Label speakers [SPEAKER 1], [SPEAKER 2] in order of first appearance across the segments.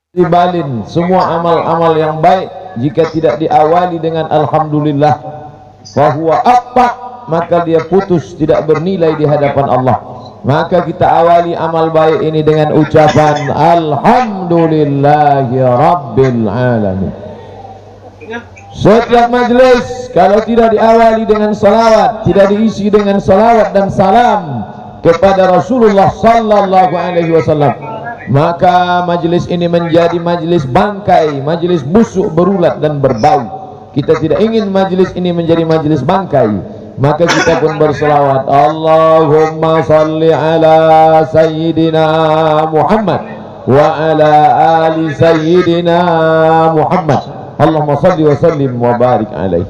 [SPEAKER 1] Dibalin semua amal-amal yang baik jika tidak diawali dengan alhamdulillah, fahuwa aqta, maka dia putus, tidak bernilai di hadapan Allah. Maka kita awali amal baik ini dengan ucapan alhamdulillahi rabbil alamin. Setiap majlis kalau tidak diawali dengan salawat, tidak diisi dengan salawat dan salam kepada Rasulullah sallallahu alaihi wasallam, maka majlis ini menjadi majlis bangkai, majlis busuk, berulat dan berbau. Kita tidak ingin majlis ini menjadi majlis bangkai, maka kita pun berselawat, Allahumma salli ala sayyidina Muhammad wa ala ali sayyidina Muhammad, Allahumma salli wa sallim wa barik alaih.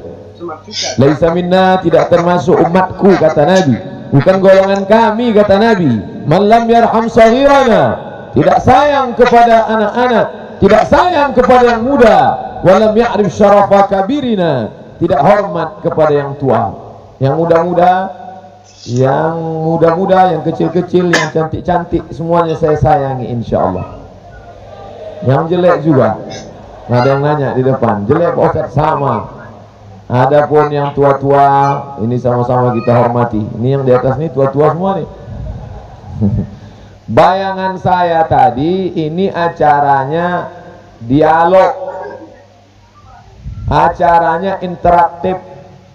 [SPEAKER 1] Laisa minna, tidak termasuk umatku, kata Nabi, bukan golongan kami, kata Nabi. Man lam yarham saghirana, tidak sayang kepada anak-anak, tidak sayang kepada yang muda, walam ya'rif syarafa kabirina, tidak hormat kepada yang tua. Yang muda-muda, yang kecil-kecil, yang cantik-cantik, semuanya saya sayangi insyaallah. Yang jelek juga. Ada yang nanya di depan, jelek Pak Ustaz, sama. Adapun yang tua-tua, ini sama-sama kita hormati. Ini yang di atas ini tua-tua semua nih. Bayangan saya tadi, ini acaranya dialog, acaranya interaktif,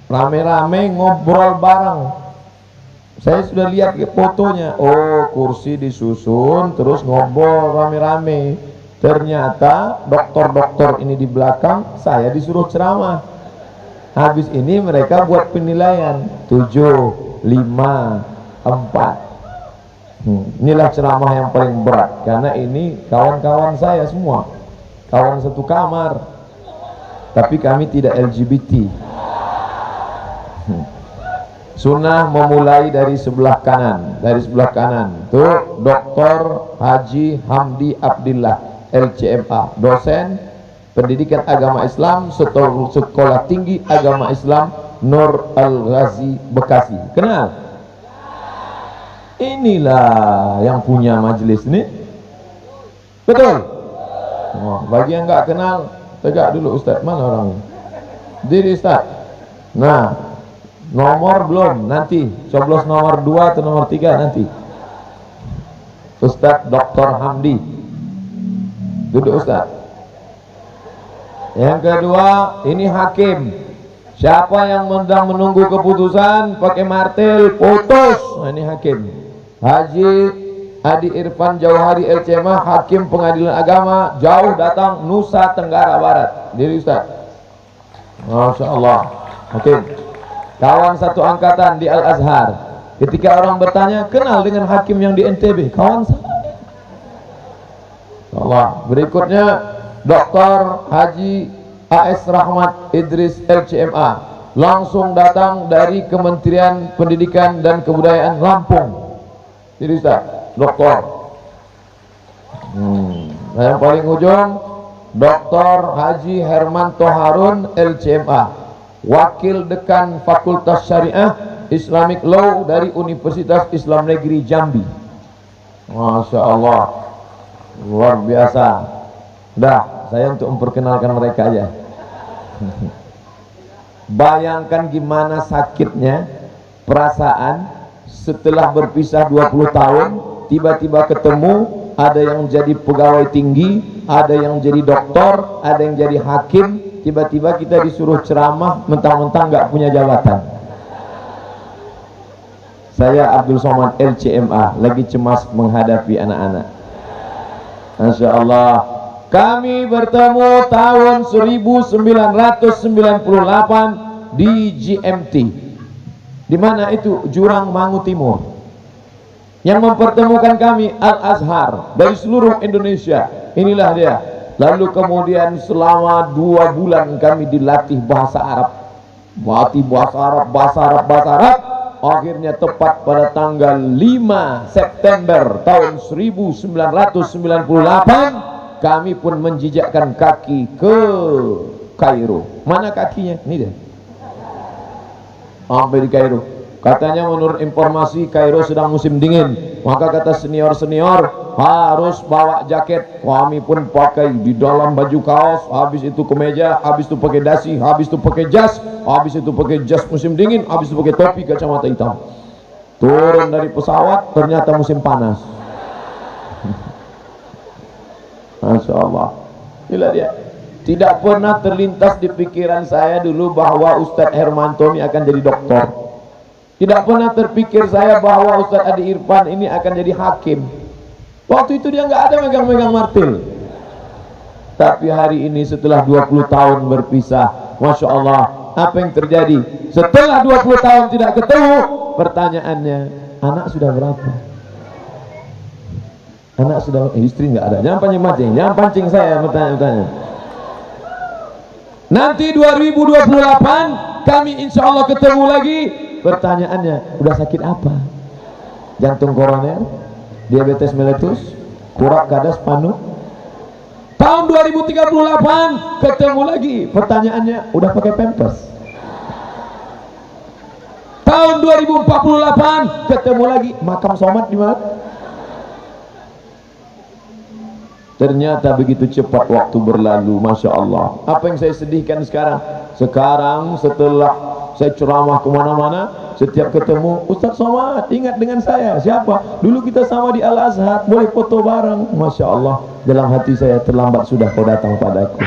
[SPEAKER 1] rame-rame ngobrol bareng. Saya sudah lihat fotonya, oh kursi disusun terus ngobrol rame-rame. Ternyata dokter-dokter ini di belakang, saya disuruh ceramah. Habis ini mereka buat penilaian 7, 5, 4. Inilah ceramah yang paling berat, karena ini kawan-kawan saya semua, kawan satu kamar, tapi kami tidak LGBT. Sunnah memulai dari sebelah kanan, tuh Dr. Haji Hamdi Abdillah, LCMA, dosen pendidikan agama Islam, sekolah tinggi agama Islam Nur Al-Ghazi Bekasi. Kenal? Inilah yang punya majelis ini. Betul? Oh, bagi yang nggak kenal, tegak dulu Ustaz. Mana orangnya? Diri Ustaz. Nah, nomor belum, nanti coblos nomor 2 atau nomor 3 nanti. Ustaz Dr. Hamdi. Duduk Ustaz. Yang kedua, ini hakim. Siapa yang sedang menunggu keputusan pakai martil, putus. Nah, ini hakim. Haji Adi Irfan Jauhari LCMA, hakim pengadilan agama, jauh datang Nusa Tenggara Barat. Diri Ustaz. Masya Allah. Hakim. Kawan satu angkatan di Al-Azhar. Ketika orang bertanya, kenal dengan hakim yang di NTB? Kawan saya. Allah. Berikutnya Dr. Haji AS Rahmat Idris LCMA, langsung datang dari Kementerian Pendidikan dan Kebudayaan Lampung. Jadi Ustaz, doktor. Nah, yang paling ujung Dr. Haji Hermanto Harun LCMA, Wakil Dekan Fakultas Syariah Islamic Law dari Universitas Islam Negeri Jambi. Masya Allah, luar biasa. Dah, saya untuk memperkenalkan mereka aja. Bayangkan gimana sakitnya perasaan setelah berpisah 20 tahun, tiba-tiba ketemu, ada yang jadi pegawai tinggi, ada yang jadi doktor, ada yang jadi hakim, tiba-tiba kita disuruh ceramah, mentang-mentang nggak punya jabatan. Saya Abdul Somad LCMA, lagi cemas menghadapi anak-anak. Masya Allah. Kami bertemu tahun 1998 di GMT. Di mana itu? Jurang Mangu Timur. Yang mempertemukan kami Al-Azhar dari seluruh Indonesia. Inilah dia. Lalu kemudian selama 2 bulan kami dilatih bahasa Arab. Bahasa Arab. Akhirnya tepat pada tanggal 5 September tahun 1998 kami pun menjejakkan kaki ke Kairo. Mana kakinya? Ini dia. Sampai di Kairo. Katanya menurut informasi Kairo sedang musim dingin, maka kata senior-senior harus bawa jaket. Kami pun pakai di dalam baju kaos, habis itu kemeja, habis itu pakai dasi, habis itu pakai jas, habis itu pakai jas musim dingin, habis itu pakai topi kacamata hitam. Turun dari pesawat ternyata musim panas. Masya Allah. Gila dia. Tidak pernah terlintas di pikiran saya dulu bahwa Ustadz Hermanto ini akan jadi dokter. Tidak pernah terpikir saya bahwa Ustadz Adi Irfan ini akan jadi hakim. Waktu itu dia nggak ada megang-megang martil. Tapi hari ini setelah 20 tahun berpisah, Masya Allah, apa yang terjadi? Setelah 20 tahun tidak ketemu, pertanyaannya, anak sudah berapa? Anak sudah, istri nggak ada. Jangan pancing-pancing, jangan pancing saya bertanya-tanya. Nanti 2028 kami insya Allah ketemu lagi. Pertanyaannya, udah sakit apa? Jantung koroner, diabetes meletus, kurak kadas panu. Tahun 2038 ketemu lagi. Pertanyaannya, udah pakai pampers? Tahun 2048 ketemu lagi. Makam Somad di mana? Ternyata begitu cepat waktu berlalu. Masya Allah. Apa yang saya sedihkan sekarang? Sekarang setelah saya ceramah kemana-mana, setiap ketemu Ustaz Somad, ingat dengan saya. Siapa? Dulu kita sama di Al-Azhar, boleh foto bareng. Masya Allah, dalam hati saya, terlambat sudah kau datang padaku.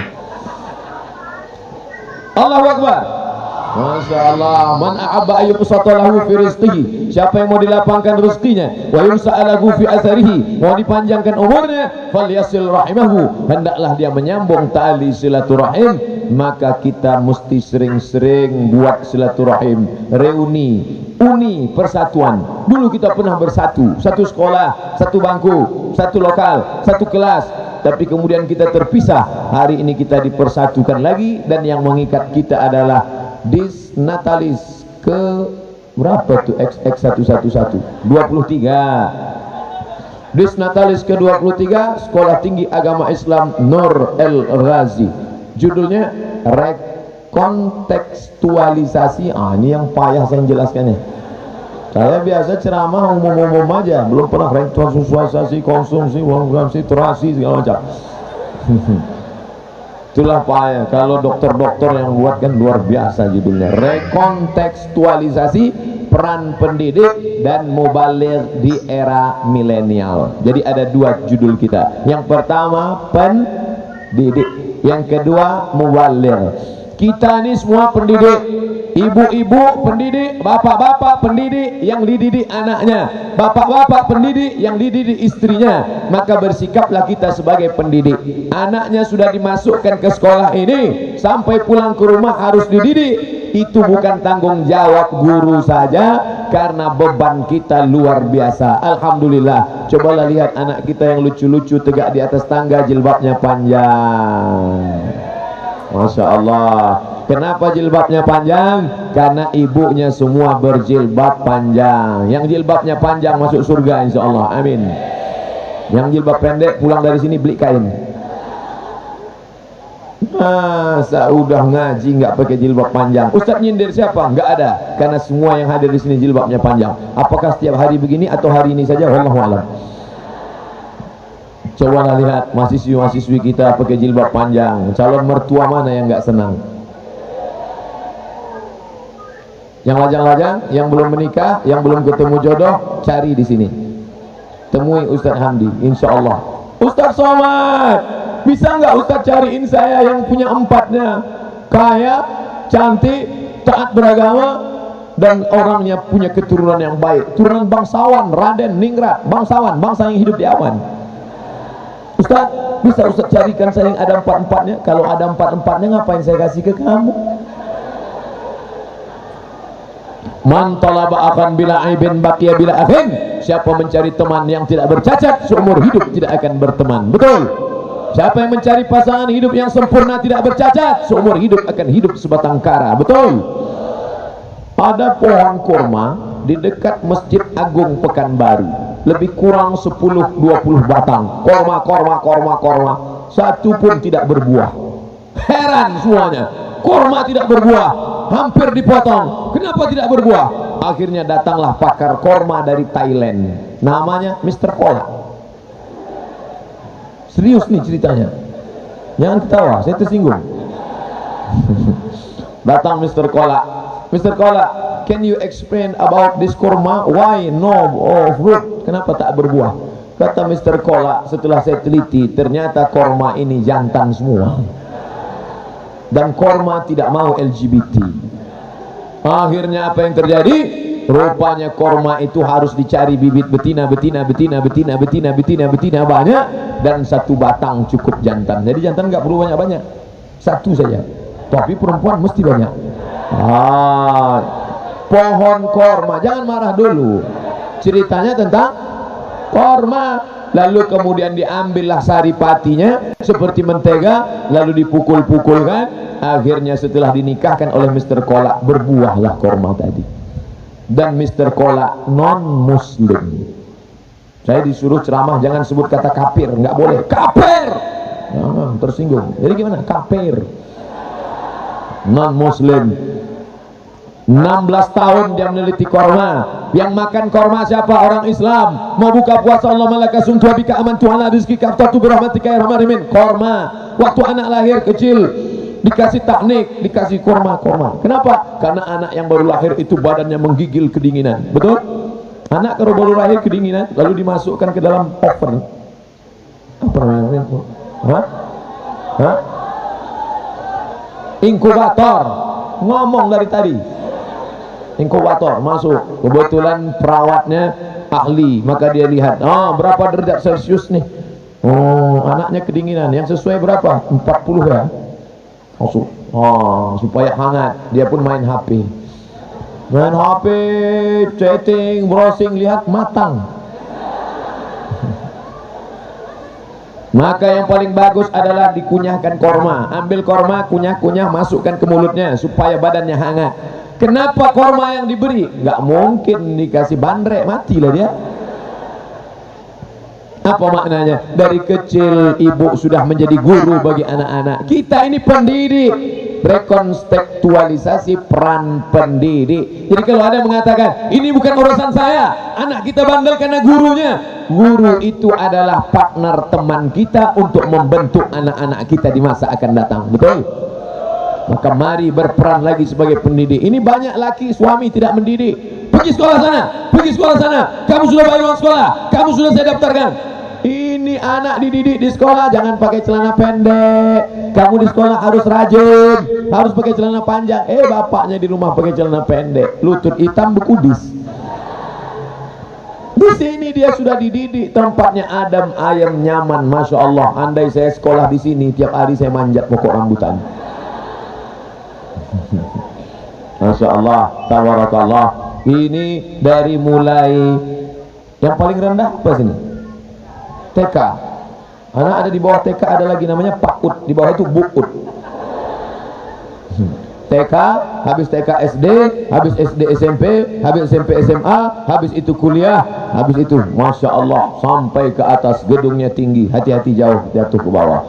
[SPEAKER 1] Allahu Akbar. Masya Allah. Man a'abba ayyubsatalahu fi rizqihi, siapa yang mau dilapangkan rezekinya, wa yumsa'alahu fi atharihi, mau dipanjangkan umurnya, falyasil rahimahu, hendaklah dia menyambung tali silaturahim. Maka kita mesti sering-sering buat silaturahim, reuni, uni, persatuan. Dulu kita pernah bersatu, satu sekolah, satu bangku, satu lokal, satu kelas. Tapi kemudian kita terpisah. Hari ini kita dipersatukan lagi, dan yang mengikat kita adalah Disnatalis ke berapa tuh? XX111 23. Disnatalis ke 23 Sekolah Tinggi Agama Islam Nur El Razi. Judulnya rekontekstualisasi. Ini yang payah saya jelaskannya. Saya biasa ceramah umum-umum aja, belum pernah rekontekstualisasi, konsumsi, terasi segala macam. Itulah payah. Kalau dokter-dokter yang buat kan luar biasa judulnya. Rekontekstualisasi peran pendidik dan mubaligh di era milenial. Jadi ada dua judul kita. Yang pertama pendidik, yang kedua mubaligh. Kita ini semua pendidik, ibu-ibu pendidik, bapak-bapak pendidik yang dididik anaknya, bapak-bapak pendidik yang dididik istrinya. Maka bersikaplah kita sebagai pendidik. Anaknya sudah dimasukkan ke sekolah ini, sampai pulang ke rumah harus dididik. Itu bukan tanggung jawab guru saja, karena beban kita luar biasa. Alhamdulillah. Cobalah lihat anak kita yang lucu-lucu tegak di atas tangga, jilbabnya panjang. Masya Allah. Kenapa jilbabnya panjang? Karena ibunya semua berjilbab panjang. Yang jilbabnya panjang masuk surga insya Allah. Amin. Yang jilbab pendek pulang dari sini beli kain. Masa udah ngaji nggak pakai jilbab panjang? Ustadz nyindir siapa? Nggak ada. Karena semua yang hadir di sini jilbabnya panjang. Apakah setiap hari begini atau hari ini saja? Wallahu a'lam. Cobalah lihat mahasiswi-mahasiswi kita pakai jilbab panjang. Calon mertua mana yang nggak senang? Yang lajang-lajang, yang belum menikah, yang belum ketemu jodoh, cari di sini. Temui Ustadz Hamdi, insya Allah. Ustadz Somad, bisa nggak Ustadz cariin saya yang punya empatnya? Kaya, cantik, taat beragama, dan orangnya punya keturunan yang baik. Turunan bangsawan, Raden, Ningrat, bangsawan, bangsa yang hidup di awan. Ustaz, bisa Ustaz carikan saya yang ada empat-empatnya? Kalau ada empat-empatnya ngapain saya kasih ke kamu? Man talaba akan bila aibin baqiya bila akhin. Siapa mencari teman yang tidak bercacat, seumur hidup tidak akan berteman. Betul. Siapa yang mencari pasangan hidup yang sempurna tidak bercacat, seumur hidup akan hidup sebatang kara. Betul. Ada pohon kurma di dekat Masjid Agung Pekanbaru. Lebih kurang 10-20 batang. Korma. Satu pun tidak berbuah. Heran semuanya. Korma tidak berbuah. Hampir dipotong. Kenapa tidak berbuah? Akhirnya datanglah pakar korma dari Thailand, namanya Mr. Kola. Serius nih ceritanya, jangan ketawa, saya tersinggung. Datang Mr. Kola. Mr. Kola, can you explain about this korma? Why no fruit? Kenapa tak berbuah? Kata Mr. Kola, setelah saya teliti, ternyata korma ini jantan semua. Dan korma tidak mau LGBT. Akhirnya apa yang terjadi? Rupanya korma itu harus dicari bibit betina banyak, dan satu batang cukup jantan. Jadi jantan nggak perlu banyak-banyak, satu saja. Tapi perempuan mesti banyak. Pohon korma, jangan marah dulu. Ceritanya tentang korma. Lalu kemudian diambillah saripatinya seperti mentega, lalu dipukul-pukulkan. Akhirnya setelah dinikahkan oleh Mr. Kola, berbuahlah korma tadi. Dan Mr. Kola non muslim. Saya disuruh ceramah jangan sebut kata kafir, nggak boleh. Kafir, tersinggung. Jadi gimana? Kafir, non muslim. 16 tahun dia meneliti korma. Yang makan korma siapa? Orang Islam. Mau buka puasa, Allah malaka suntua bika aman Tuhan rizki kaftatu birahmatika ya rahman rahimin. Korma. Waktu anak lahir kecil dikasih taknik, dikasih korma. Kenapa? Karena anak yang baru lahir itu badannya menggigil kedinginan. Betul? Anak kalau baru lahir kedinginan, lalu dimasukkan ke dalam oven. Apa namanya? Inkubator. Ngomong dari tadi. Inkubator masuk, kebetulan perawatnya ahli, maka dia lihat, berapa derajat Celcius nih? Anaknya kedinginan, yang sesuai berapa? 40 ya. Masuk, supaya hangat. Dia pun main HP, chatting, browsing, lihat matang. Maka yang paling bagus adalah dikunyahkan korma. Ambil korma, kunyah-kunyah, masukkan ke mulutnya supaya badannya hangat. Kenapa korma yang diberi? Nggak mungkin dikasih bandrek, matilah dia. Apa maknanya? Dari kecil ibu sudah menjadi guru bagi anak-anak. Kita ini pendidik. Rekontekstualisasi peran pendidik. Jadi kalau ada yang mengatakan ini bukan urusan saya, anak kita bandel karena gurunya. Guru itu adalah partner teman kita untuk membentuk anak-anak kita di masa akan datang. Betul? Maka mari berperan lagi sebagai pendidik. Ini banyak laki suami tidak mendidik. Pergi sekolah sana, pergi sekolah sana. Kamu sudah bayar uang sekolah, kamu sudah saya daftarkan. Ini anak dididik di sekolah jangan pakai celana pendek. Kamu di sekolah harus rajin, harus pakai celana panjang. Bapaknya di rumah pakai celana pendek, lutut hitam bekudis. Di sini dia sudah dididik, tempatnya adem, ayam, nyaman. Masya Allah. Andai saya sekolah di sini, tiap hari saya manjat pokok rambutan. Masya Allah, tabarakallah. Ini dari mulai yang paling rendah apa sini? TK. Anak ada di bawah TK, ada lagi namanya PAUD, di bawah itu BUUD. TK, habis TK SD, habis SD SMP, habis SMP SMA, habis itu kuliah, habis itu Masya Allah sampai ke atas, gedungnya tinggi. Hati-hati jauh jatuh ke bawah.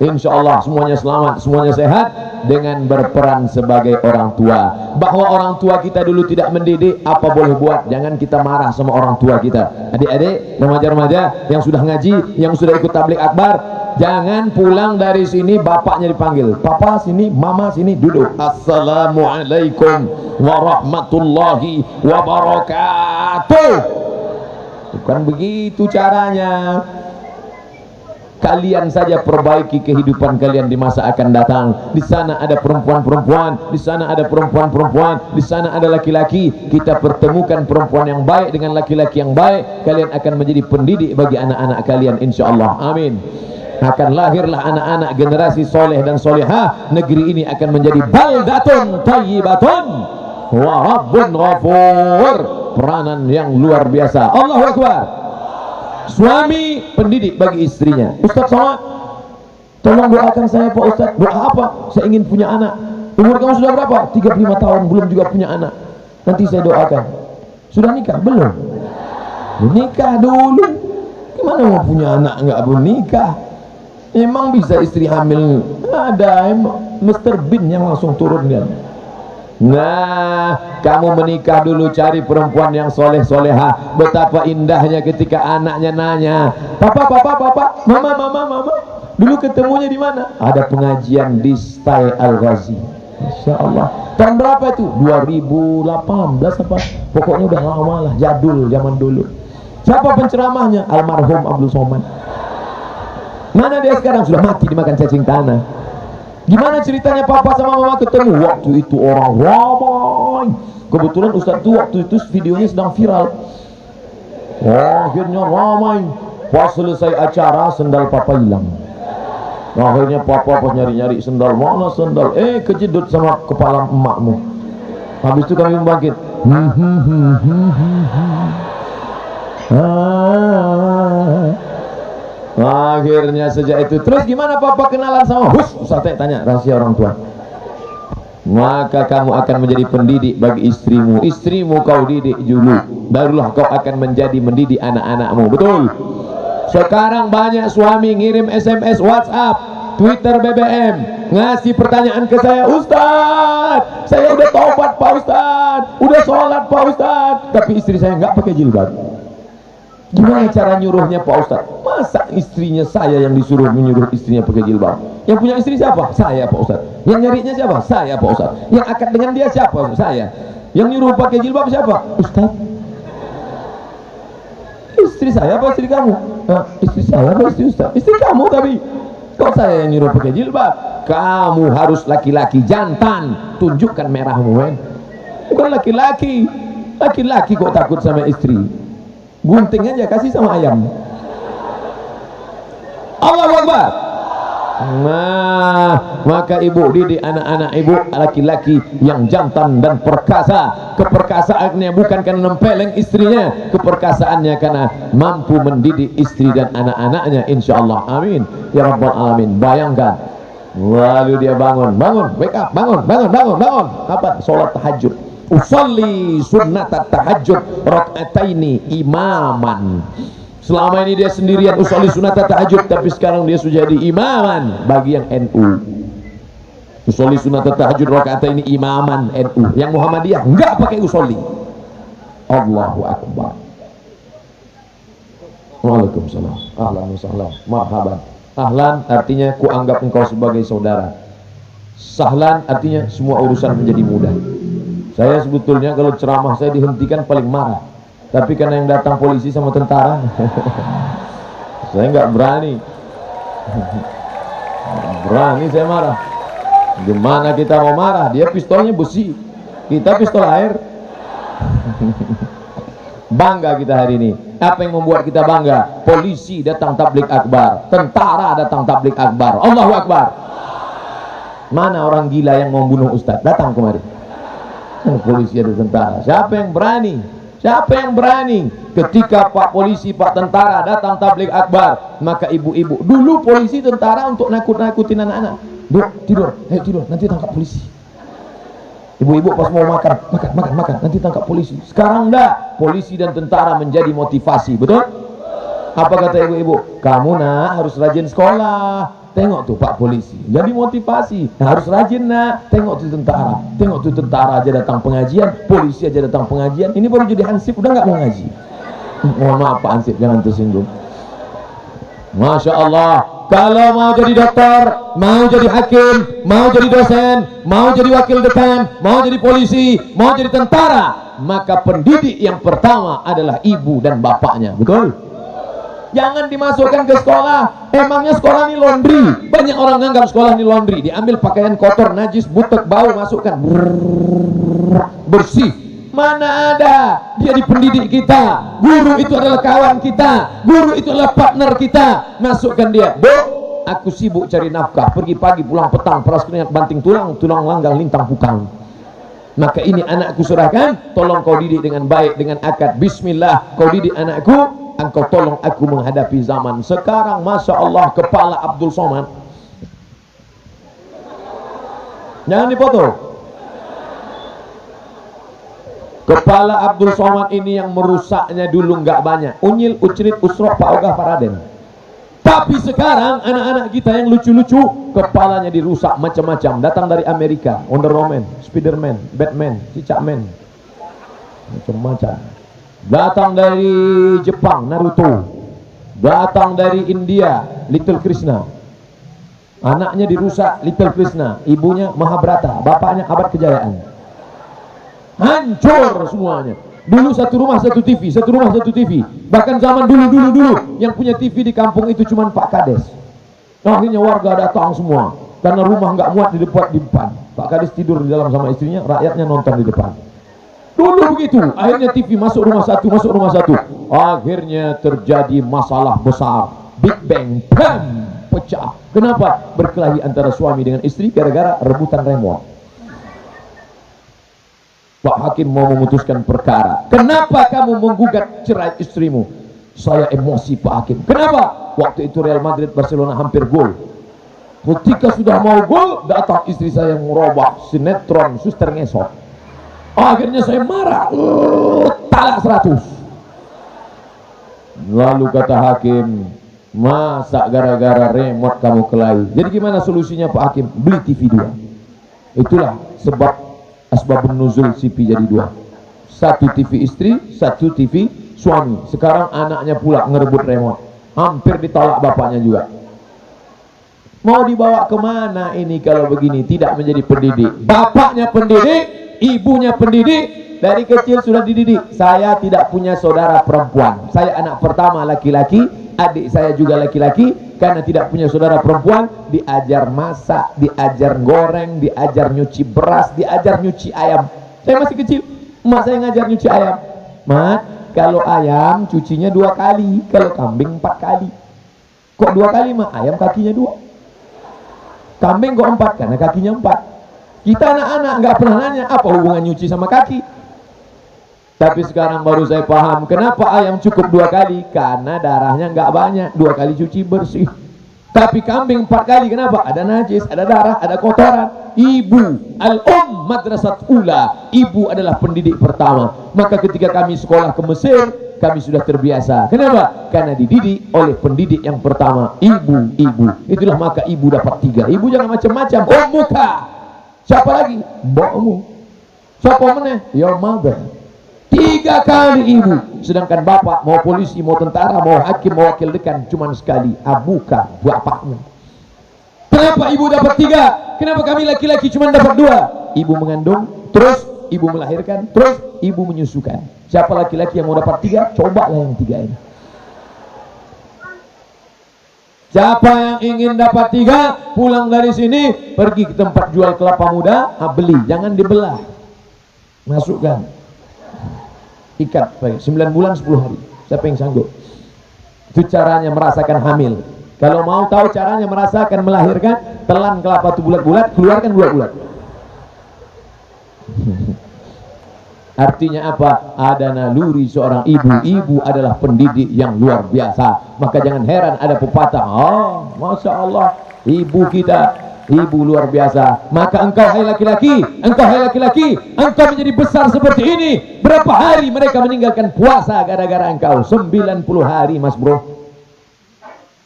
[SPEAKER 1] Insya Allah semuanya selamat, semuanya sehat dengan berperan sebagai orang tua. Bahwa orang tua kita dulu tidak mendidik, apa boleh buat? Jangan kita marah sama orang tua kita. Adik-adik, remaja-remaja yang sudah ngaji, yang sudah ikut tabligh akbar, jangan pulang dari sini bapaknya dipanggil, papa sini, mama sini, duduk. Assalamualaikum warahmatullahi wabarakatuh. Bukan begitu caranya. Kalian saja perbaiki kehidupan kalian di masa akan datang. Di sana ada perempuan-perempuan, di sana ada perempuan-perempuan, di sana ada laki-laki. Kita pertemukan perempuan yang baik dengan laki-laki yang baik. Kalian akan menjadi pendidik bagi anak-anak kalian, insya Allah. Amin. Akan lahirlah anak-anak generasi soleh dan solehah. Negeri ini akan menjadi baldatun thayyibatun wa rabbun ghafur. Peranan yang luar biasa. Allahu Akbar. Suami pendidik bagi istrinya. Ustaz Somad, tolong doakan saya Pak Ustaz. Doa apa? Saya ingin punya anak. Umur kamu sudah berapa? 35 tahun, belum juga punya anak. Nanti saya doakan. Sudah nikah? Belum? Nikah dulu. Gimana mau punya anak nggak bernikah? Emang bisa istri hamil? Ada Mr. Bean yang langsung turun dia. Nah, kamu menikah dulu, cari perempuan yang soleh-soleha. Betapa indahnya ketika anaknya nanya, papa, mama, dulu ketemunya di mana? Ada pengajian di Stay Al-Ghazi. Masya Allah. Tahun berapa itu? 2018 apa? Pokoknya udah lama lah, jadul zaman dulu. Siapa penceramahnya? Almarhum Abdul Somad. Mana dia sekarang? Sudah mati dimakan cacing tanah. Gimana ceritanya papa sama mama ketemu? Waktu itu orang ramai. Kebetulan Ustaz itu waktu itu videonya sedang viral. Akhirnya ramai. Pas selesai acara, sendal papa hilang. Akhirnya papa pas nyari-nyari sendal, mana sendal? Kejedut sama kepala emakmu. Habis itu kami membangkit. Akhirnya sejak itu, terus gimana papa kenalan sama Ustaz tanya rahasia orang tua. Maka kamu akan menjadi pendidik bagi istrimu. Istrimu kau didik dulu, barulah kau akan menjadi mendidik anak-anakmu. Betul? Sekarang banyak suami ngirim SMS, WhatsApp, Twitter, BBM, ngasih pertanyaan ke saya, Ustaz, saya udah taubat Pak Ustaz, udah sholat Pak Ustaz, tapi istri saya nggak pakai jilbab. Gimana cara nyuruhnya Pak Ustaz? Masa istrinya saya yang disuruh menyuruh istrinya pakai jilbab? Yang punya istri siapa? Saya Pak Ustaz. Yang nyarinya siapa? Saya Pak Ustaz. Yang akad dengan dia siapa? Saya. Yang nyuruh pakai jilbab siapa? Ustaz. Istri saya apa istri kamu? Istri saya apa istri Ustaz? Istri kamu tapi kok saya yang nyuruh pakai jilbab? Kamu harus laki-laki jantan, tunjukkan merahmu, men. Bukan laki-laki. Laki-laki kok takut sama istri? Gunting aja, kasih sama ayam. Allahu Akbar. Nah, maka ibu didik anak-anak ibu laki-laki yang jantan dan perkasa. Keperkasaannya bukan karena nempeleng istrinya, keperkasaannya karena mampu mendidik istri dan anak-anaknya, insyaallah. Amin ya rabbal alamin. Bayangkan, lalu dia bangun, wake up, bangun. Apa? Salat tahajud. Usolli sunnatat tahajud raka'ataini imaman. Selama ini dia sendirian usolli sunnatat tahajud, tapi sekarang dia sudah jadi imaman bagi yang NU. Usolli sunnatat tahajud raka'ataini imaman NU. Yang Muhammadiyah enggak pakai usolli. Allahu Akbar. Waalaikumsalam. Ahlan wa sahlan. Marhaban. Ahlan artinya ku anggap engkau sebagai saudara. Sahlan artinya semua urusan menjadi mudah. Saya sebetulnya kalau ceramah saya dihentikan paling marah, tapi karena yang datang polisi sama tentara saya nggak berani saya marah. Gimana kita mau marah? Dia pistolnya besi, kita pistol air. Bangga kita hari ini. Apa yang membuat kita bangga? Polisi datang tablik akbar, tentara datang tablik akbar. Allahu Akbar. Mana orang gila yang mau bunuh Ustaz? Datang kemari. Polisi ada tentara. Siapa yang berani? Siapa yang berani? Ketika Pak polisi, Pak tentara datang tablik akbar, maka ibu-ibu, dulu polisi tentara untuk nakut-nakutin anak-anak. Duk, tidur, ayo tidur, nanti tangkap polisi. Ibu-ibu pas mau makan, nanti tangkap polisi. Sekarang enggak, polisi dan tentara menjadi motivasi, betul? Apa kata ibu-ibu? Kamu nak harus rajin sekolah. Tengok tuh Pak polisi, jadi motivasi. Nah, harus rajin nak. Tengok tuh tentara aja datang pengajian, polisi aja datang pengajian. Ini baru jadi hansip, udah nggak mau ngaji. Mohon maaf Pak hansip, jangan tersinggung. Masya Allah. Kalau mau jadi dokter, mau jadi hakim, mau jadi dosen, mau jadi wakil dekan, mau jadi polisi, mau jadi tentara, maka pendidik yang pertama adalah ibu dan bapaknya. Betul? Jangan dimasukkan ke sekolah. Emangnya sekolah ini laundry? Banyak orang nganggap sekolah ini laundry. Diambil pakaian kotor, najis, butek, bau, masukkan. Bersih. Mana ada? Dia di pendidik kita. Guru itu adalah kawan kita. Guru itu adalah partner kita. Masukkan dia. Bu, aku sibuk cari nafkah. Pergi pagi, pulang petang. Peras keringat, banting tulang langgang, lintang pukang. Maka ini anakku serahkan. Tolong kau didik dengan baik, dengan akad. Bismillah, kau didik anakku. Engkau tolong aku menghadapi zaman. Sekarang Masya Allah, kepala Abdul Somad, jangan dipoto. Kepala Abdul Somad ini yang merusaknya dulu nggak banyak. Unyil, Ucrit, Usroh, Pak Ogah, Pak Raden. Tapi sekarang anak-anak kita yang lucu-lucu kepalanya dirusak macam-macam, datang dari Amerika, Wonder Woman, Spiderman, Batman, Cicakman, macam-macam. Datang dari Jepang, Naruto. Datang dari India, Little Krishna. Anaknya dirusak, Little Krishna. Ibunya Mahabharata, bapaknya Abad Kejayaan. Hancur semuanya. Dulu satu rumah satu TV, satu rumah satu TV. Bahkan zaman dulu yang punya TV di kampung itu cuma Pak Kades. Akhirnya warga datang semua karena rumah nggak muat di depan. Pak Kades tidur di dalam sama istrinya, rakyatnya nonton di depan. Dulu begitu. Akhirnya TV masuk rumah satu. Akhirnya terjadi masalah besar. Big Bang, bam, pecah. Kenapa? Berkelahi antara suami dengan istri gara-gara rebutan remote. Pak Hakim mau memutuskan perkara. Kenapa kamu menggugat cerai istrimu? Saya emosi Pak Hakim. Kenapa? Waktu itu Real Madrid Barcelona hampir gol. Ketika sudah mau gol, datang istri saya yang merubah sinetron Suster Ngesot. Akhirnya saya marah. Talak 100. Lalu kata hakim, masa gara-gara remote kamu kelahi? Jadi gimana solusinya Pak Hakim? Beli TV 2. Itulah sebab asbabun nuzul TV jadi 2. Satu TV istri, satu TV suami. Sekarang anaknya pula ngerebut remote. Hampir ditolak bapaknya juga. Mau dibawa kemana ini kalau begini? Tidak menjadi pendidik. Bapaknya pendidik, ibunya pendidik. Dari kecil sudah dididik. Saya tidak punya saudara perempuan. Saya anak pertama laki-laki. Adik saya juga laki-laki. Karena tidak punya saudara perempuan, diajar masak, diajar goreng, diajar nyuci beras, diajar nyuci ayam. Saya masih kecil, emak saya ngajar nyuci ayam. Mat, kalau ayam cucinya 2 kali, kalau kambing 4 kali. Kok 2 kali mak? Ayam kakinya 2. Kambing kok 4? Karena kakinya 4. Kita anak-anak nggak pernah nanya apa hubungan nyuci sama kaki. Tapi sekarang baru saya paham kenapa ayam cukup 2 kali. Karena darahnya nggak banyak, 2 kali cuci bersih. Tapi kambing 4 kali, kenapa? Ada najis, ada darah, ada kotoran. Ibu, madrasat ula. Ibu adalah pendidik pertama. Maka ketika kami sekolah ke Mesir, kami sudah terbiasa. Kenapa? Karena dididik oleh pendidik yang pertama, ibu. Itulah maka ibu dapat 3. Ibu jangan macam-macam. Muka. Siapa lagi? Mbokmu. Siapa meneh? Your mother. 3 kali ibu. Sedangkan bapak mau polisi, mau tentara, mau hakim, mau wakil dekan cuma sekali. Abuka, bapakmu. Kenapa ibu dapat 3? Kenapa kami laki-laki cuma dapat 2? Ibu mengandung, terus ibu melahirkan, terus ibu menyusukan. Siapa laki-laki yang mau dapat 3? Cobalah yang 3 ini. Siapa yang ingin dapat 3? Pulang dari sini, pergi ke tempat jual kelapa muda, beli, jangan dibelah. Masukkan. Ikat, 9 bulan 10 hari. Siapa yang sanggup? Itu caranya merasakan hamil. Kalau mau tahu caranya merasakan melahirkan, telan kelapa itu bulat-bulat, keluarkan bulat-bulat. Artinya apa? Ada naluri seorang ibu. Ibu adalah pendidik yang luar biasa. Maka jangan heran ada pepatah, Masya Allah, ibu kita, ibu luar biasa. Maka engkau hai laki-laki, engkau menjadi besar seperti ini. Berapa hari mereka meninggalkan puasa gara-gara engkau? 90 hari mas bro.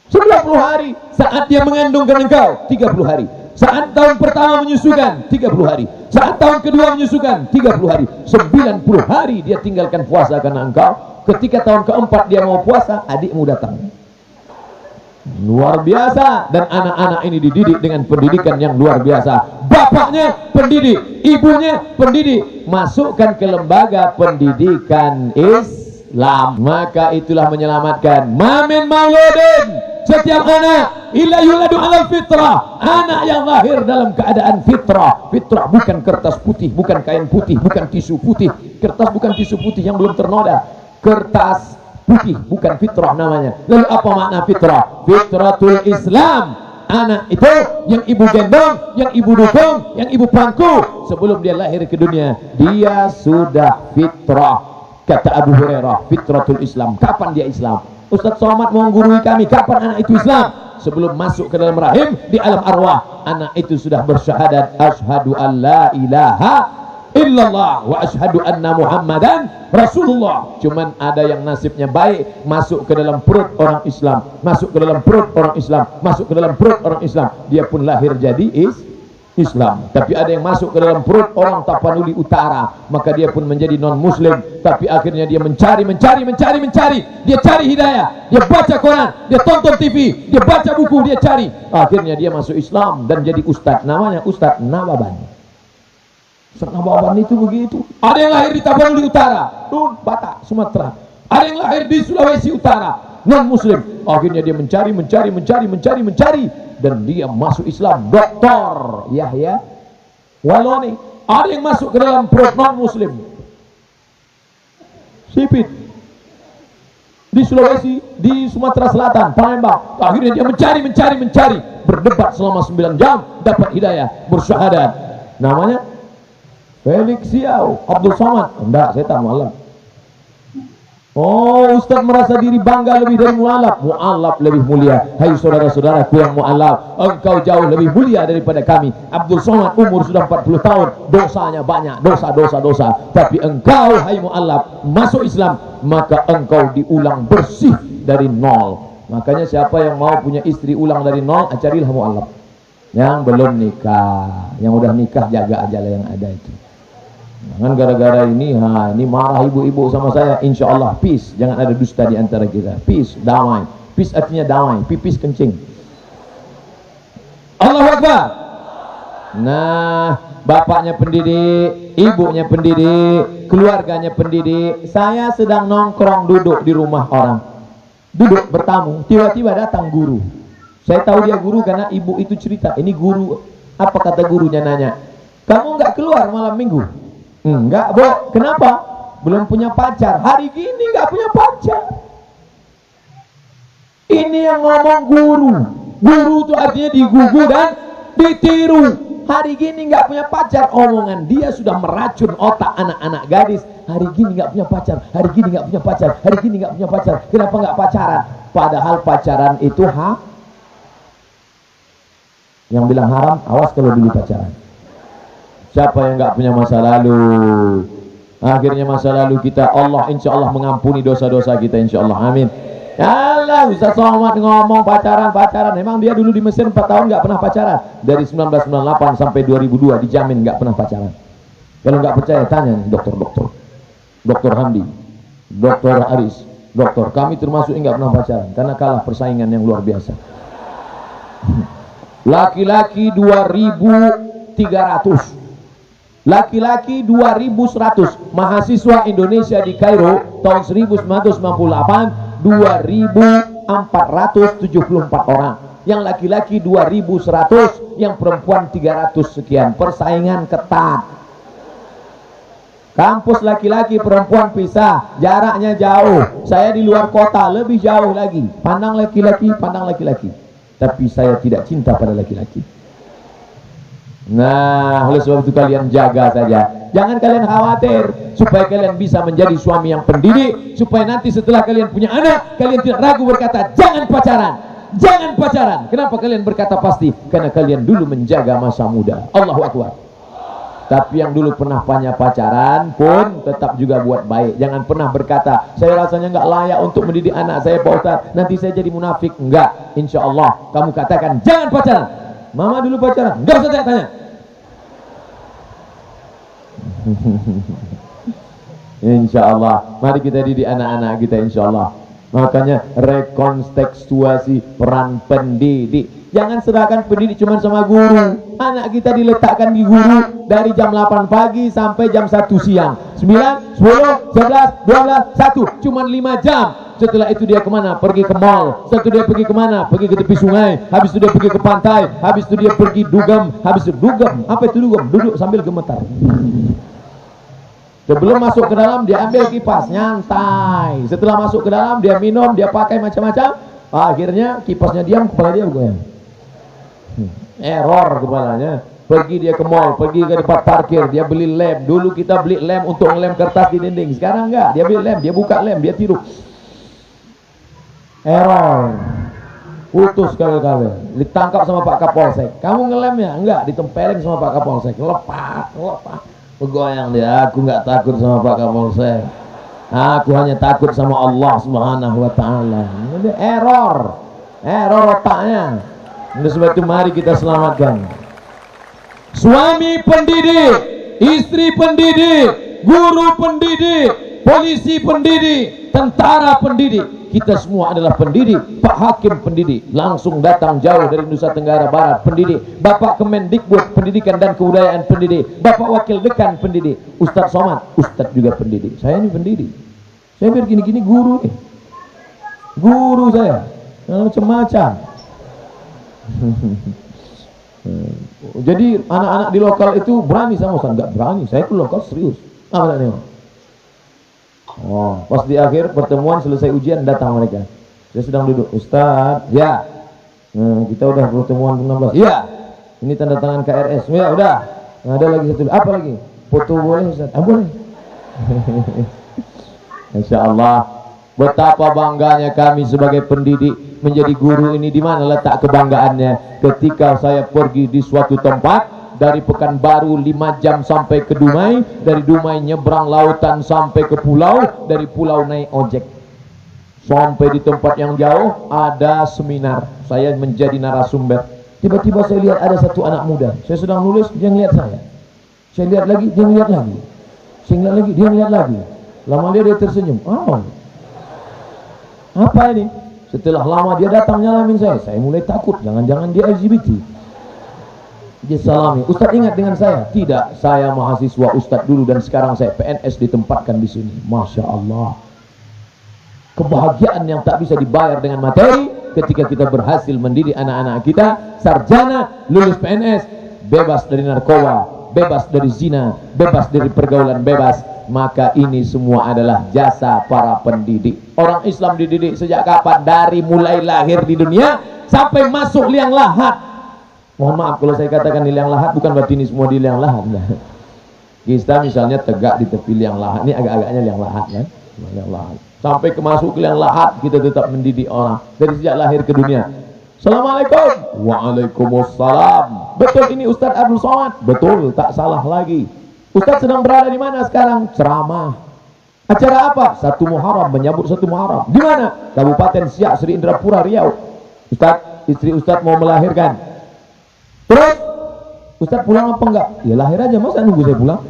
[SPEAKER 1] 90 hari. Saat dia mengandungkan engkau 30 hari. Saat tahun pertama menyusukan 30 hari. Saat tahun kedua menyusukan 30 hari. 90 hari dia tinggalkan puasa karena engkau. Ketika tahun keempat dia mau puasa, adikmu datang. Luar biasa. Dan anak-anak ini dididik dengan pendidikan yang luar biasa. Bapaknya pendidik, ibunya pendidik. Masukkan ke lembaga pendidikan Islam. Maka itulah menyelamatkan. Mamin mauludin, setiap anak illa yuladu alal fitrah. Anak yang lahir dalam keadaan fitrah. Fitrah bukan kertas putih, bukan kain putih, bukan tisu putih. Kertas bukan tisu putih yang belum ternoda. Kertas putih bukan fitrah namanya. Lalu apa makna fitrah? Fitratul Islam. Anak itu yang ibu gendong, yang ibu dukung, yang ibu pangku sebelum dia lahir ke dunia, dia sudah fitrah. Kata Abu Hurairah, fitratul Islam. Kapan dia Islam? Ustaz Somad mau menggurui kami, kapan anak itu Islam? Sebelum masuk ke dalam rahim, di alam arwah, anak itu sudah bersyahadat asyhadu an la ilaha illallah wa asyhadu anna Muhammadan Rasulullah. Cuman ada yang nasibnya baik, masuk ke dalam perut orang Islam, masuk ke dalam perut orang Islam, masuk ke dalam perut orang Islam, dia pun lahir jadi Islam. Tapi ada yang masuk ke dalam perut orang Tapanuli Utara, maka dia pun menjadi non muslim. Tapi akhirnya dia mencari, dia cari hidayah, dia baca Quran, dia tonton TV, dia baca buku, dia cari, akhirnya dia masuk Islam dan jadi ustaz, namanya Ustaz Nababan. Ustaz Nababan itu begitu. Ada yang lahir di Tapanuli Utara, Batak, Sumatera. Ada yang lahir di Sulawesi Utara, non muslim. Akhirnya dia mencari dan dia masuk Islam. Dr. Yahya Waloni. Ada yang masuk ke dalam perut non muslim, sipit, di Sulawesi, di Sumatera Selatan, Palembang. Akhirnya dia mencari, berdebat selama 9 jam, dapat hidayah, bersyahadat. Namanya Felix Siau Abdul Somad. Enggak, saya tak mualaf. Oh, Ustaz merasa diri bangga lebih dari mualaf. Mualaf lebih mulia. Hai saudara-saudaraku yang mualaf, engkau jauh lebih mulia daripada kami. Abdul Somad umur sudah 40 tahun, dosanya banyak, dosa. Tapi engkau, hai mualaf, masuk Islam, maka engkau diulang bersih dari nol. Makanya siapa yang mau punya istri ulang dari nol, carilah mualaf. Yang belum nikah, yang udah nikah jaga aja lah yang ada itu. Jangan gara-gara ini marah ibu-ibu sama saya. Insya Allah peace, jangan ada dusta di antara kita. Peace, damai. Peace artinya damai, pipis kencing. Allahu Akbar. Nah, bapaknya pendidik, ibunya pendidik, keluarganya pendidik. Saya sedang nongkrong duduk di rumah orang, duduk bertamu, tiba-tiba datang guru. Saya tahu dia guru karena ibu itu cerita. Ini guru, apa kata gurunya, nanya, kamu nggak keluar malam minggu? Enggak, Bu. Kenapa? Belum punya pacar. Hari gini enggak punya pacar. Ini yang ngomong guru. Guru itu artinya digugu dan ditiru. Hari gini enggak punya pacar. Omongan dia sudah meracun otak anak-anak gadis. Hari gini enggak punya pacar. Hari gini enggak punya pacar. Hari gini enggak punya pacar. Kenapa enggak pacaran? Padahal pacaran itu Yang bilang haram, awas kalau dulu pacaran. Siapa yang nggak punya masa lalu? Akhirnya masa lalu kita, Allah insya Allah mengampuni dosa-dosa kita, insya Allah, amin. Ya Allah, Ustaz Somad ngomong pacaran. Memang dia dulu di Mesir 4 tahun nggak pernah pacaran. Dari 1998 sampai 2002 dijamin nggak pernah pacaran. Kalau nggak percaya tanya nih dokter Hamdi, dokter Aris, dokter. Kami termasuk yang nggak pernah pacaran karena kalah persaingan yang luar biasa. Laki-laki 2.300. Laki-laki 2.100. Mahasiswa Indonesia di Kairo tahun 1998 2.474 orang. Yang laki-laki 2.100, yang perempuan 300 sekian. Persaingan ketat. Kampus laki-laki perempuan pisah, jaraknya jauh. Saya di luar kota, lebih jauh lagi. Pandang laki-laki. Tapi saya tidak cinta pada laki-laki. Nah, oleh sebab itu kalian jaga saja. Jangan kalian khawatir, supaya kalian bisa menjadi suami yang pendidik, supaya nanti setelah kalian punya anak, kalian tidak ragu berkata, jangan pacaran. Kenapa kalian berkata pasti? Karena kalian dulu menjaga masa muda. Allahu Akbar. Tapi yang dulu pernah pacaran pun tetap juga buat baik. Jangan pernah berkata, saya rasanya nggak layak untuk mendidik anak saya, Pak Ustaz, nanti saya jadi munafik. Enggak, insya Allah kamu katakan jangan pacaran. Mama dulu pacaran, enggak usah tanya. Insya Allah, mari kita didik anak-anak kita, insya Allah. Makanya rekontekstuasi peran pendidik. Jangan serahkan pendidik cuma sama guru. Anak kita diletakkan di guru dari jam 8 pagi sampai jam 1 siang. 9, 10, 11, 12, 1. Cuma 5 jam. Setelah itu dia kemana? Pergi ke mall. Setelah itu dia pergi kemana? Pergi ke tepi sungai. Habis itu dia pergi ke pantai. Habis itu dia pergi dugem. Habis itu dugem. Apa itu dugem? Duduk sambil gemetar. Sebelum masuk ke dalam dia ambil kipas, nyantai. Setelah masuk ke dalam dia minum, dia pakai macam-macam. Akhirnya kipasnya diam, kepala dia goyang. Error kepalanya. Pergi dia ke mall, pergi ke tempat parkir, dia beli lem. Dulu kita beli lem untuk ngelem kertas di dinding. Sekarang enggak, dia beli lem, dia buka lem, dia tiru. Error. Putus kali-kali. Ditangkap sama Pak Kapolsek. Kamu ngelem ya? Enggak, ditempelin sama Pak Kapolsek. Lepas. Bergoyang dia, aku nggak takut sama Pak Kapolsek. Aku hanya takut sama Allah Subhanahu wa taala. Ini error otaknya. Oleh sebab itu mari kita selamatkan. Suami pendidik, istri pendidik, guru pendidik, polisi pendidik, tentara pendidik. Kita semua adalah pendidik. Pak Hakim pendidik, langsung datang jauh dari Nusa Tenggara Barat pendidik. Bapak Kemendikbud Pendidikan dan Kebudayaan pendidik. Bapak Wakil Dekan pendidik. Ustadz Somad, Ustadz juga pendidik. Saya ini pendidik. Saya biar gini-gini guru nih. Guru saya. Macam-macam. Jadi anak-anak di lokal itu berani sama Ustaz? Enggak berani. Saya ke lokal serius. Apa namanya? Oh, pas di akhir pertemuan selesai ujian datang mereka. Saya sedang duduk. Ustaz, ya. Kita udah pertemuan 16. Iya. Ini tanda tangan KRS. Ya, udah. Ada lagi satu. Apa lagi? Foto boleh Ustaz? Boleh. Insya Allah. Betapa bangganya kami sebagai pendidik menjadi guru ini. Di mana letak kebanggaannya? Ketika saya pergi di suatu tempat, dari Pekanbaru 5 jam sampai ke Dumai, dari Dumai nyebrang lautan sampai ke pulau, dari pulau naik ojek sampai di tempat yang jauh ada seminar, saya menjadi narasumber. Tiba-tiba saya lihat ada satu anak muda, saya sedang nulis, dia ngeliat saya lihat lagi, dia ngeliat lagi, saya ngeliat lagi, dia ngeliat lagi. Lama dia tersenyum. Apa ini? Setelah lama dia datang nyalamin saya mulai takut, jangan-jangan dia LGBT. Dia salami, Ustadz ingat dengan saya? Tidak, saya mahasiswa Ustadz dulu dan sekarang saya PNS ditempatkan di sini. Masya Allah. Kebahagiaan yang tak bisa dibayar dengan materi ketika kita berhasil mendidik anak-anak kita, sarjana, lulus PNS, bebas dari narkoba, bebas dari zina, bebas dari pergaulan bebas. Maka ini semua adalah jasa para pendidik. Orang Islam dididik sejak kapan? Dari mulai lahir di dunia sampai masuk liang lahat. Mohon maaf kalau saya katakan di liang lahat, bukan berarti ini semua di liang lahat. Kita misalnya tegak di tepi liang lahat, ini agak-agaknya liang lahat kan? Liang lahat. Sampai ke masuk ke liang lahat, kita tetap mendidik orang dari sejak lahir ke dunia. Assalamualaikum. Waalaikumsalam. Betul ini Ustadz Abdul Somad? Betul, tak salah lagi. Ustadz sedang berada di mana sekarang? Ceramah. Acara apa? 1 Muharram, menyambut 1 Muharram. Di mana? Kabupaten Siak, Sri Indrapura, Riau. Ustadz, istri Ustadz mau melahirkan. Terus Ustadz pulang apa enggak? Ya lahir aja, masa nunggu saya pulang?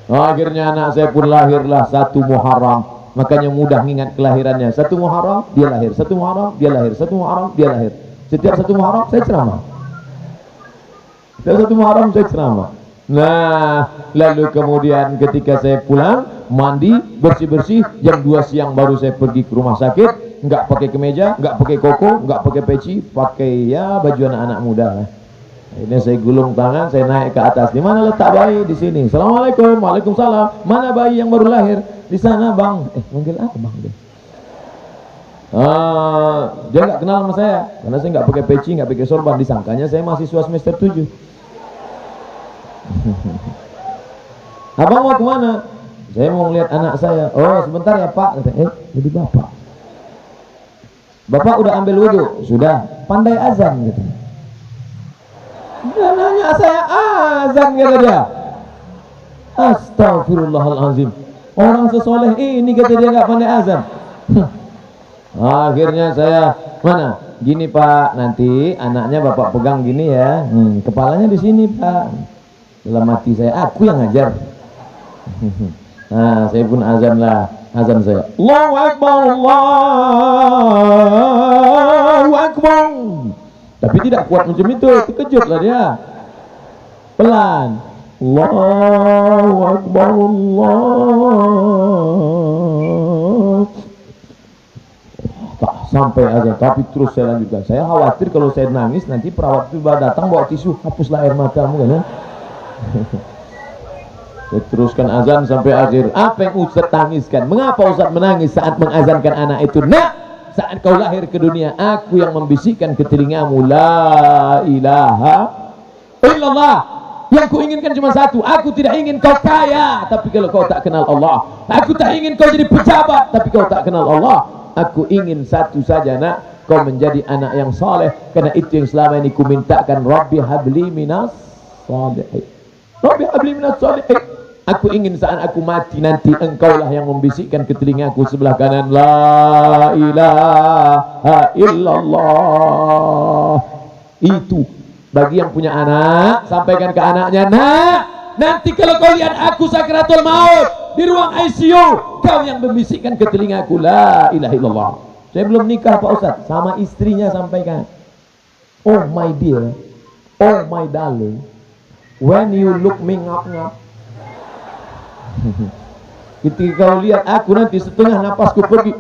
[SPEAKER 1] Akhirnya anak saya pun lahirlah 1 Muharram. Makanya mudah mengingat kelahirannya. 1 Muharram dia lahir, 1 Muharram dia lahir, 1 Muharram dia lahir. Setiap 1 Muharram saya ceramah. Setiap 1 Muharram saya ceramah. Nah, lalu kemudian ketika saya pulang, mandi, bersih-bersih, jam 2 siang baru saya pergi ke rumah sakit. Enggak pakai kemeja, enggak pakai koko, enggak pakai peci, pakai ya baju anak-anak muda. Ini saya gulung tangan, saya naik ke atas. Di mana letak bayi? Di sini. Assalamualaikum. Waalaikumsalam. Mana bayi yang baru lahir? Di sana, Bang. Manggil apa, Bang? Dia enggak kenal sama saya karena saya enggak pakai peci, enggak pakai sorban. Disangkanya saya mahasiswa semester 7. Abang mau kemana? Saya mau lihat anak saya. Oh, sebentar ya, Pak. Jadi Bapak. Bapak udah ambil wudhu? Sudah. Pandai azan gitu. Dia nanya saya azan kata dia. Astagfirullahalazim. Orang sesoleh ini kata dia nggak pandai azan. Akhirnya saya mana? Gini Pak, nanti anaknya Bapak pegang gini ya. Kepalanya di sini Pak. Dalam hati saya, aku yang ngajar. Nah, saya pun azan lah. Azan saya, Allahu Akbar, Allahu Akbar. Tapi tidak kuat macam itu, terkejut lah dia. Pelan, Allahu Akbar, Allah. Tak sampai azan, tapi terus saya lanjutkan. Saya khawatir kalau saya nangis nanti perawat itu datang bawa tisu, hapuslah air matamu kan. Saya teruskan azan sampai akhir. Apa yang Ustaz tangiskan? Mengapa Ustaz menangis saat mengazankan anak itu? Nak, saat kau lahir ke dunia, aku yang membisikkan ke telingamu, la ilaha illallah. Yang ku inginkan cuma satu. Aku tidak ingin kau kaya, tapi kalau kau tak kenal Allah. Aku tak ingin kau jadi pejabat, tapi kau tak kenal Allah. Aku ingin satu saja, nak, kau menjadi anak yang saleh. Karena itu yang selama ini ku mintakan, Rabbi habli minas salihin. Rabbi habli minas shalihin. Aku ingin saat aku mati nanti engkaulah yang membisikkan ke telingaku sebelah kanan, la ilaha illallah. Itu bagi yang punya anak, sampaikan ke anaknya, nak, nanti kalau kau lihat aku sakratul maut di ruang ICU, kau yang membisikkan ke telingaku, la ilaha illallah. Saya belum nikah Pak Ustaz, sama istrinya sampaikan, oh my dear, oh my darling, when you look me ngap-ngap, ketika kau lihat aku nanti setengah napasku pergi,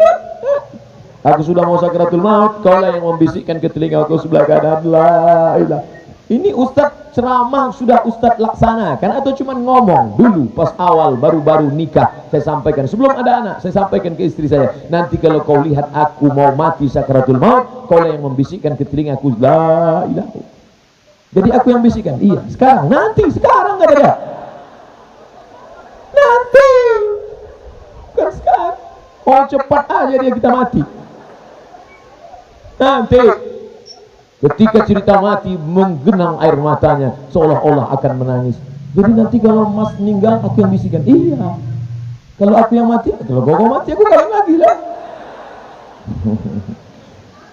[SPEAKER 1] aku sudah mau sakratul maut, kau lah yang membisikkan ke telinga aku sebelah kanan, la ilah. Ini Ustadz ceramah sudah Ustadz laksanakan atau cuma ngomong? Dulu pas awal baru-baru nikah saya sampaikan, sebelum ada anak saya sampaikan ke istri saya, nanti kalau kau lihat aku mau mati sakratul maut, kau lah yang membisikkan ke telinga aku, la ilah. Jadi aku yang bisikkan, iya sekarang, nanti sekarang nggak ada, nanti bukan sekarang. Oh cepat aja dia kita mati. Nanti ketika cerita mati menggenang air matanya seolah-olah akan menangis. Jadi nanti kalau Mas meninggal aku yang bisikan, iya. Kalau aku yang mati, kalau kau mati aku kawin lagi lah.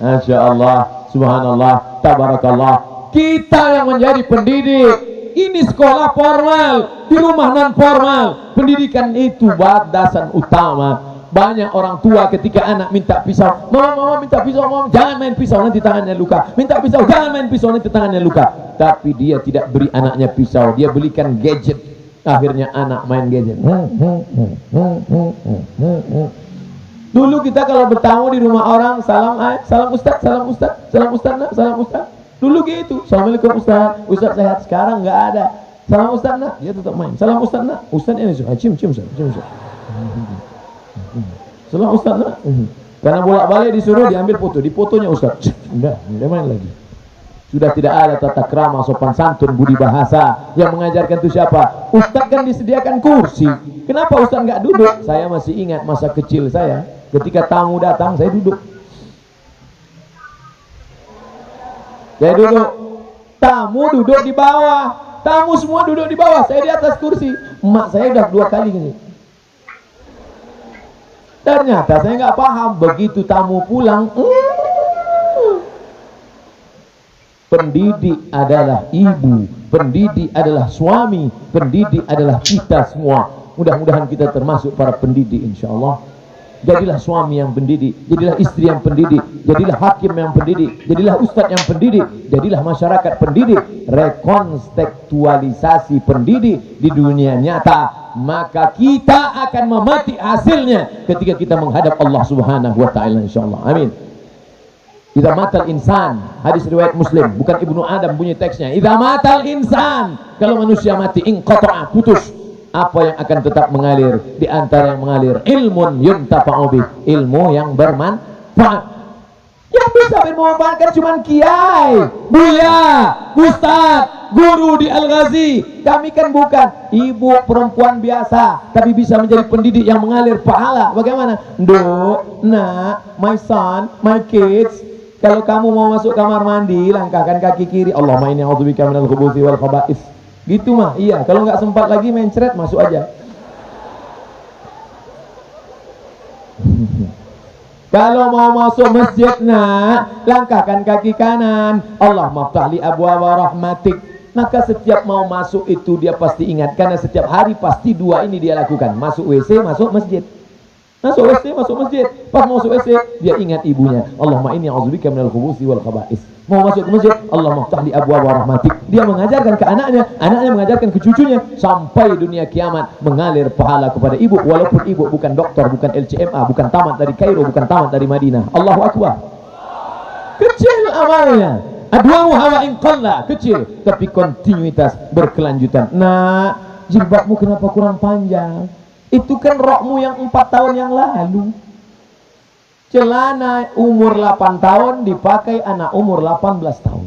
[SPEAKER 1] Masya Allah, subhanallah, tabarakallah. Kita yang menjadi pendidik, ini sekolah formal, di rumah non formal. Pendidikan itu batasan utama. Banyak orang tua ketika anak minta pisau, mama minta pisau, mama jangan main pisau nanti tangannya luka, minta pisau jangan main pisau nanti tangannya luka. Tapi dia tidak beri anaknya pisau, dia belikan gadget. Akhirnya anak main gadget. Dulu kita kalau bertamu di rumah orang, salam ustaz, salam ustaz, salam ustaz nak, salam ustaz. Dulu gitu, assalamualaikum ustaz, ustaz sehat. Sekarang nggak ada. Salam ustaz nak, dia tetap main. Salam ustaz nak, ustaz ini cium ustaz. Salam ustaz nak. Karena bolak-balik disuruh diambil foto, di fotonya ustaz. Enggak, dia main lagi. Sudah tidak ada tata krama, sopan santun, budi bahasa. Yang mengajarkan itu siapa? Ustaz kan disediakan kursi. Kenapa ustaz nggak duduk? Saya masih ingat masa kecil saya, ketika tamu datang saya duduk. Saya duduk, tamu duduk di bawah, tamu semua duduk di bawah, saya di atas kursi. Emak saya udah 2 kali gini. Ternyata saya nggak paham, begitu tamu pulang, pendidik adalah ibu, pendidik adalah suami, pendidik adalah kita semua. Mudah-mudahan kita termasuk para pendidik insya Allah. Jadilah suami yang pendidik, jadilah istri yang pendidik, jadilah hakim yang pendidik, jadilah ustadz yang pendidik, jadilah masyarakat pendidik. Rekontekstualisasi pendidik di dunia nyata, maka kita akan memati hasilnya ketika kita menghadap Allah Subhanahu wa taala insyaallah. Amin. Idza matal insan, hadis riwayat Muslim, bukan Ibnu Adam bunyi teksnya. Idza matal insan, kalau manusia mati, inqata'a, putus. Apa yang akan tetap mengalir? Di antara yang mengalir, ilmun yuntafa'u bih, ilmu yang bermanfaat. Yang bisa bermanfaatkan cuma kiai, buya, ustaz, guru di Al-Ghazi. Kami kan bukan ibu perempuan biasa, tapi bisa menjadi pendidik yang mengalir pahala. Bagaimana? Duk, nak, my son, my kids, kalau kamu mau masuk kamar mandi, langkahkan kaki kiri. Allahumma inni a'udzubika minal khubuthi wal khaba'is. Gitu mah, iya. Kalau nggak sempat lagi main ceret, masuk aja. Kalau mau masuk masjid, nak, langkahkan kaki kanan. Allah maftahli abwaaba rahmatik. Maka setiap mau masuk itu dia pasti ingat, karena setiap hari pasti 2 ini dia lakukan. Masuk WC, masuk masjid. Masuk WC, masuk masjid. Pas masuk WC, dia ingat ibunya. Allahumma inni a'udzubika minal khubuthi wal khaba'is. Mau masuk ke masjid, Allah maftahli abwaaba rahmatik. Dia mengajarkan ke anaknya, anaknya mengajarkan ke cucunya, sampai dunia kiamat mengalir pahala kepada ibu, walaupun ibu bukan dokter, bukan LCMA, bukan tamat dari Kairo, bukan tamat dari Madinah. Allahu Akbar. Kecil amalnya, adwamu hawa in qalla, kecil tapi kontinuitas berkelanjutan. Nah, jilbabmu kenapa kurang panjang? Itu kan rokmu yang 4 tahun yang lalu. Celana umur 8 tahun dipakai anak umur 18 tahun.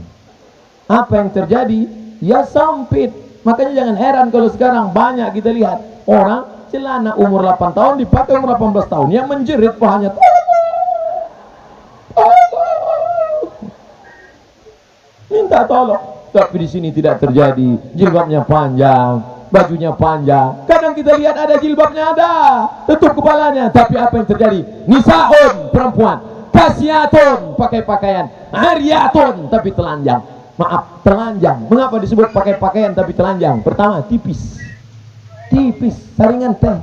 [SPEAKER 1] Apa yang terjadi? Ya sempit. Makanya jangan heran kalau sekarang banyak kita lihat orang celana umur 8 tahun dipakai umur 18 tahun. Yang menjerit pahanya, minta tolong. Tapi di sini tidak terjadi. Jilbabnya panjang. bajunya panjang. Kadang kita lihat ada jilbabnya, ada tutup kepalanya, tapi apa yang terjadi? Nisaun, perempuan, kasiatun, pakai pakaian, ariyatun, tapi telanjang. Maaf, telanjang. Mengapa disebut pakai pakaian tapi telanjang? Pertama, tipis, saringan teh.